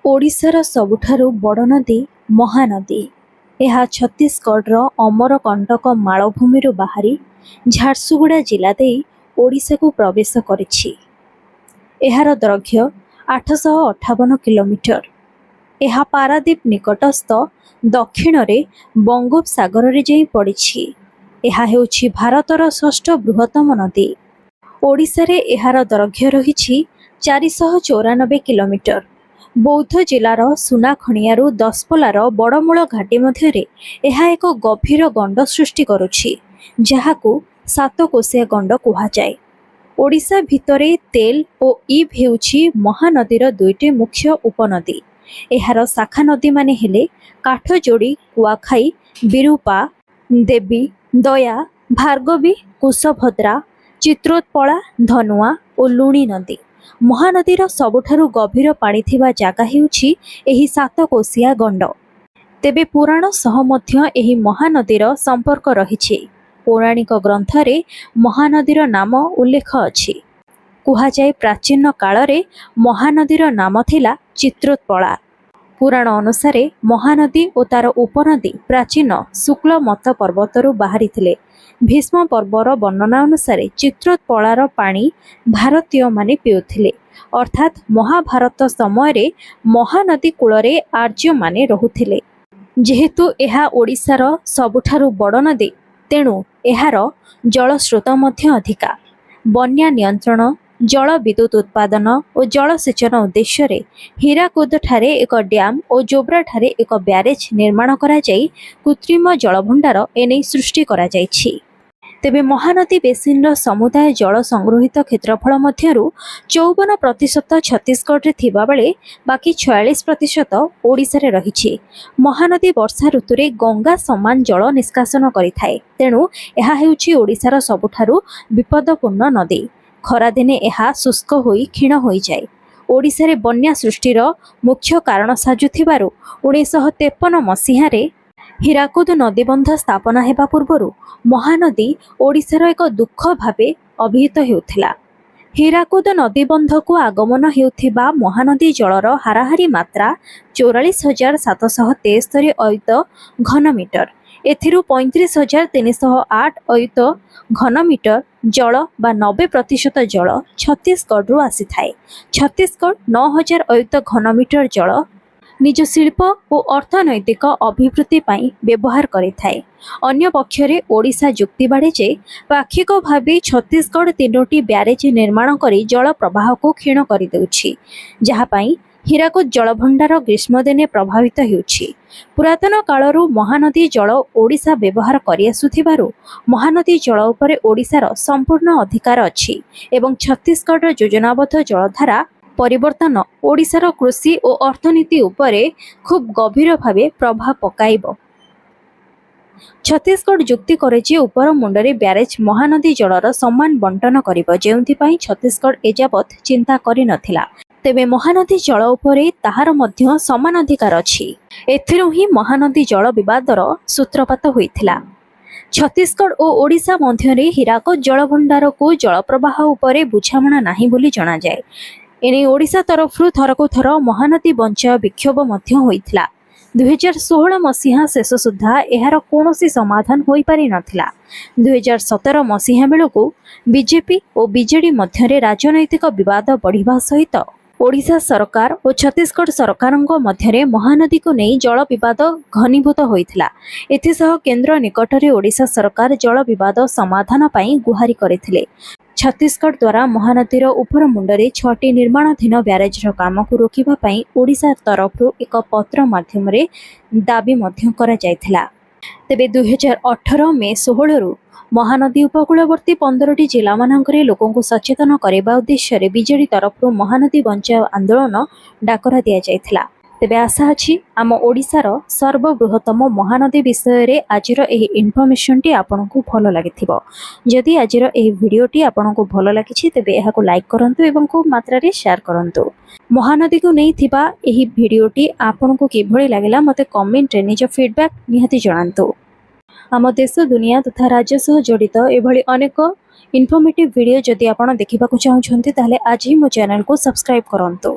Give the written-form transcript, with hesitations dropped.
ଓଡ଼ିଶାର ସବୁଠାରୁ ବଡ଼ ନଦୀ ମହାନଦୀ। ଏହା ଛତିଶଗଡ଼ର ଅମରକଣ୍ଟକ ମାଳଭୂମିରୁ ବାହାରି ଝାରସୁଗୁଡ଼ା ଜିଲ୍ଲା ଦେଇ ଓଡ଼ିଶାକୁ ପ୍ରବେଶ କରିଛି। ଏହାର ଦୈର୍ଘ୍ୟ 858 କିଲୋମିଟର। ଏହା ପାରାଦୀପ ନିକଟସ୍ଥ ଦକ୍ଷିଣରେ ବଙ୍ଗୋପସାଗରରେ ଯାଇ ପଡ଼ିଛି। ଏହା ହେଉଛି ଭାରତର ଷଷ୍ଠ ବୃହତ୍ତମ ନଦୀ। ଓଡ଼ିଶାରେ ଏହାର ଦୈର୍ଘ୍ୟ ରହିଛି 494 କିଲୋମିଟର। ବୌଦ୍ଧ ଜିଲ୍ଲାର ସୁନାଖଣିଆରୁ ଦଶପଲ୍ଲାର ବଡ଼ମୂଳ ଘାଟି ମଧ୍ୟରେ ଏହା ଏକ ଗଭୀର ଗଣ୍ଡ ସୃଷ୍ଟି କରୁଛି, ଯାହାକୁ ସାତକୋଶିଆ ଗଣ୍ଡ କୁହାଯାଏ। ଓଡ଼ିଶା ଭିତରେ ତେଲ ଓ ଇବ୍ ହେଉଛି ମହାନଦୀର ଦୁଇଟି ମୁଖ୍ୟ ଉପନଦୀ। ଏହାର ଶାଖା ନଦୀମାନେ ହେଲେ କାଠଯୋଡ଼ି, କୁଆଖାଇ, ବିରୁପା, ଦେବୀ, ଦୟା, ଭାର୍ଗବୀ, କୁଶଭଦ୍ରା, ଚିତ୍ରୋତ୍ପଳା, ଧନୁଆ ଓ ଲୁଣି ନଦୀ। ମହାନଦୀର ସବୁଠାରୁ ଗଭୀର ପାଣି ଥିବା ଜାଗା ହେଉଛି ଏହି ସାତକୋଶିଆ ଗଣ୍ଡ। ତେବେ ପୁରାଣ ସହ ମଧ୍ୟ ଏହି ମହାନଦୀର ସମ୍ପର୍କ ରହିଛି। ପୌରାଣିକ ଗ୍ରନ୍ଥରେ ମହାନଦୀର ନାମ ଉଲ୍ଲେଖ ଅଛି। କୁହାଯାଏ ପ୍ରାଚୀନ କାଳରେ ମହାନଦୀର ନାମ ଥିଲା ଚିତ୍ରୋତ୍ପଳା। ପୁରାଣ ଅନୁସାରେ ମହାନଦୀ ଓ ତାର ଉପନଦୀ ପ୍ରାଚୀନ ଶୁକ୍ଳମତ ପର୍ବତରୁ ବାହାରିଥିଲେ। ଭୀଷ୍ମ ପର୍ବର ବର୍ଣ୍ଣନା ଅନୁସାରେ ଚିତ୍ରୋତ୍ପଳାର ପାଣି ଭାରତୀୟମାନେ ପିଉଥିଲେ, ଅର୍ଥାତ୍ ମହାଭାରତ ସମୟରେ ମହାନଦୀ କୂଳରେ ଆର୍ଯ୍ୟମାନେ ରହୁଥିଲେ। ଯେହେତୁ ଏହା ଓଡ଼ିଶାର ସବୁଠାରୁ ବଡ଼ ନଦୀ, ତେଣୁ ଏହାର ଜଳସ୍ରୋତ ମଧ୍ୟ ଅଧିକା। ବନ୍ୟା ନିୟନ୍ତ୍ରଣ, ଜଳ ବିଦ୍ୟୁତ୍ ଉତ୍ପାଦନ ଓ ଜଳସେଚନ ଉଦ୍ଦେଶ୍ୟରେ ହୀରାକୁଦଠାରେ ଏକ ଡ୍ୟାମ୍ ଓ ଜୋବ୍ରାଠାରେ ଏକ ବ୍ୟାରେଜ୍ ନିର୍ମାଣ କରାଯାଇ କୃତ୍ରିମ ଜଳଭଣ୍ଡାର ଏନେଇ ସୃଷ୍ଟି କରାଯାଇଛି। ତେବେ ମହାନଦୀ ବେସିନ୍ର ସମୁଦାୟ ଜଳ ସଂଗୃହୀତ କ୍ଷେତ୍ରଫଳ ମଧ୍ୟରୁ 54% ଛତିଶଗଡ଼ରେ ଥିବାବେଳେ ବାକି 46% ଓଡ଼ିଶାରେ ରହିଛି। ମହାନଦୀ ବର୍ଷା ଋତୁରେ ଗଙ୍ଗା ସମାନ ଜଳ ନିଷ୍କାସନ କରିଥାଏ, ତେଣୁ ଏହା ହେଉଛି ଓଡ଼ିଶାର ସବୁଠାରୁ ବିପଦପୂର୍ଣ୍ଣ ନଦୀ। ଖରାଦିନେ ଏହା ଶୁଷ୍କ ହୋଇ କ୍ଷୀଣ ହୋଇଯାଏ। ଓଡ଼ିଶାରେ ବନ୍ୟା ସୃଷ୍ଟିର ମୁଖ୍ୟ କାରଣ ସାଜୁଥିବାରୁ 1953 ମସିହାରେ ହୀରାକୁଦ ନଦୀବନ୍ଧ ସ୍ଥାପନ ହେବା ପୂର୍ବରୁ ମହାନଦୀ ଓଡ଼ିଶାର ଏକ ଦୁଃଖ ଭାବେ ଅଭିହିତ ହେଉଥିଲା। ହୀରାକୁଦ ନଦୀବନ୍ଧକୁ ଆଗମନ ହେଉଥିବା ମହାନଦୀ ଜଳର ହାରାହାରି ମାତ୍ରା 44,773 ଅୟୁତ ଘନମିଟର। ଏଥିରୁ 35,308 ଅୟୁତ ଘନମିଟର ଜଳ ବା 90% ଜଳ ଛତିଶଗଡ଼ରୁ ଆସିଥାଏ। ଛତିଶଗଡ଼ 9,000 ଅୟୁତ ଘନମିଟର ଜଳ ନିଜ ଶିଳ୍ପ ଓ ଅର୍ଥନୈତିକ ଅଭିବୃଦ୍ଧି ପାଇଁ ବ୍ୟବହାର କରିଥାଏ। ଅନ୍ୟପକ୍ଷରେ ଓଡ଼ିଶା ଯୁକ୍ତି ବାଢ଼େ ଯେ ପାକ୍ଷିକ ଭାବେ ଛତିଶଗଡ଼ 3ଟି ବ୍ୟାରେଜ୍ ନିର୍ମାଣ କରି ଜଳ ପ୍ରବାହକୁ କ୍ଷୀଣ କରିଦେଉଛି, ଯାହା ପାଇଁ ହୀରାକୁଦ ଜଳଭଣ୍ଡାର ଗ୍ରୀଷ୍ମଦିନେ ପ୍ରଭାବିତ ହେଉଛି। ପୁରାତନ କାଳରୁ ମହାନଦୀ ଜଳ ଓଡ଼ିଶା ବ୍ୟବହାର କରିଆସୁଥିବାରୁ ମହାନଦୀ ଜଳ ଉପରେ ଓଡ଼ିଶାର ସମ୍ପୂର୍ଣ୍ଣ ଅଧିକାର ଅଛି ଏବଂ ଛତିଶଗଡ଼ର ଯୋଜନାବଦ୍ଧ ଜଳଧାରା ପରିବର୍ତ୍ତନ ଓଡ଼ିଶାର କୃଷି ଓ ଅର୍ଥନୀତି ଉପରେ ଖୁବ୍ ଗଭୀର ଭାବେ ପ୍ରଭାବ ପକାଇବ। ଛତିଶଗଡ଼ ଯୁକ୍ତି କରେ ଯେ ଉପର ମୁଣ୍ଡରେ ବ୍ୟାରେଜ୍ ମହାନଦୀ ଜଳର ସମାନ ବଣ୍ଟନ କରିବ, ଯେଉଁଥିପାଇଁ ଛତିଶଗଡ଼ ଏଯାବତ୍ ଚିନ୍ତା କରିନଥିଲା। ତେବେ ମହାନଦୀ ଜଳ ଉପରେ ତାହାର ମଧ୍ୟ ସମାନ ଅଧିକାର ଅଛି। ଏଥିରୁ ହିଁ ମହାନଦୀ ଜଳ ବିବାଦର ସୂତ୍ରପାତ ହୋଇଥିଲା। ଛତିଶଗଡ଼ ଓ ଓଡ଼ିଶା ମଧ୍ୟରେ ହୀରାକୁଦ ଜଳଭଣ୍ଡାରକୁ ଜଳପ୍ରବାହ ଉପରେ ବୁଝାମଣା ନାହିଁ ବୋଲି ଜଣାଯାଏ। ଏନେଇ ଓଡ଼ିଶା ତରଫରୁ ଥରକୁ ଥର ମହାନଦୀ ବଞ୍ଚାଅ ବିକ୍ଷୋଭ ମଧ୍ୟ ହୋଇଥିଲା। 2016 ମସିହା ଶେଷ ସୁଦ୍ଧା ଏହାର କୌଣସି ସମାଧାନ ହୋଇପାରିନଥିଲା। 2017 ମସିହା ବେଳକୁ ବିଜେପି ଓ ବିଜେଡି ମଧ୍ୟରେ ରାଜନୈତିକ ବିବାଦ ବଢ଼ିବା ସହିତ ଓଡ଼ିଶା ସରକାର ଓ ଛତିଶଗଡ଼ ସରକାରଙ୍କ ମଧ୍ୟରେ ମହାନଦୀକୁ ନେଇ ଜଳ ବିବାଦ ଘନୀଭୂତ ହୋଇଥିଲା। ଏଥିସହ କେନ୍ଦ୍ର ନିକଟରେ ଓଡ଼ିଶା ସରକାର ଜଳ ବିବାଦ ସମାଧାନ ପାଇଁ ଗୁହାରି କରିଥିଲେ। ଛତିଶଗଡ଼ ଦ୍ୱାରା ମହାନଦୀର ଉପର ମୁଣ୍ଡରେ 6ଟି ନିର୍ମାଣାଧୀନ ବ୍ୟାରେଜ୍ର କାମକୁ ରୋକିବା ପାଇଁ ଓଡ଼ିଶା ତରଫରୁ ଏକ ପତ୍ର ମାଧ୍ୟମରେ ଦାବି ମଧ୍ୟ କରାଯାଇଥିଲା। ତେବେ 2018 ମେ 16ରୁ ମହାନଦୀ ଉପକୂଳବର୍ତ୍ତୀ 15ଟି ଜିଲ୍ଲାମାନଙ୍କରେ ଲୋକଙ୍କୁ ସଚେତନ କରିବା ଉଦ୍ଦେଶ୍ୟରେ ବିଜେଡି ତରଫରୁ ମହାନଦୀ ବଞ୍ଚାଅ ଆନ୍ଦୋଳନ ଡାକରା ଦିଆଯାଇଥିଲା। ତେବେ ଆଶା ଅଛି ଆମ ଓଡ଼ିଶାର ସର୍ବବୃହତ୍ତମ ମହାନଦୀ ବିଷୟରେ ଆଜିର ଏହି ଇନଫର୍ମେସନଟି ଆପଣଙ୍କୁ ଭଲ ଲାଗିଥିବ। ଯଦି ଆଜିର ଏହି ଭିଡ଼ିଓଟି ଆପଣଙ୍କୁ ଭଲ ଲାଗିଛି ତେବେ ଏହାକୁ ଲାଇକ୍ କରନ୍ତୁ ଏବଂ ଖୁବ୍ ମାତ୍ରାରେ ସେୟାର କରନ୍ତୁ। ମହାନଦୀକୁ ନେଇଥିବା ଏହି ଭିଡ଼ିଓଟି ଆପଣଙ୍କୁ କିଭଳି ଲାଗିଲା ମୋତେ କମେଣ୍ଟରେ ନିଜ ଫିଡ଼ବ୍ୟାକ୍ ନିହାତି ଜଣାନ୍ତୁ। ଆମ ଦେଶ ଦୁନିଆ ତଥା ରାଜ୍ୟ ସହ ଜଡ଼ିତ ଏଭଳି ଅନେକ ଇନଫର୍ମେଟିଭ୍ ଭିଡ଼ିଓ ଯଦି ଆପଣ ଦେଖିବାକୁ ଚାହୁଁଛନ୍ତି ତାହେଲେ ଆଜି ମୋ ଚ୍ୟାନେଲକୁ ସବସ୍କ୍ରାଇବ୍ କରନ୍ତୁ।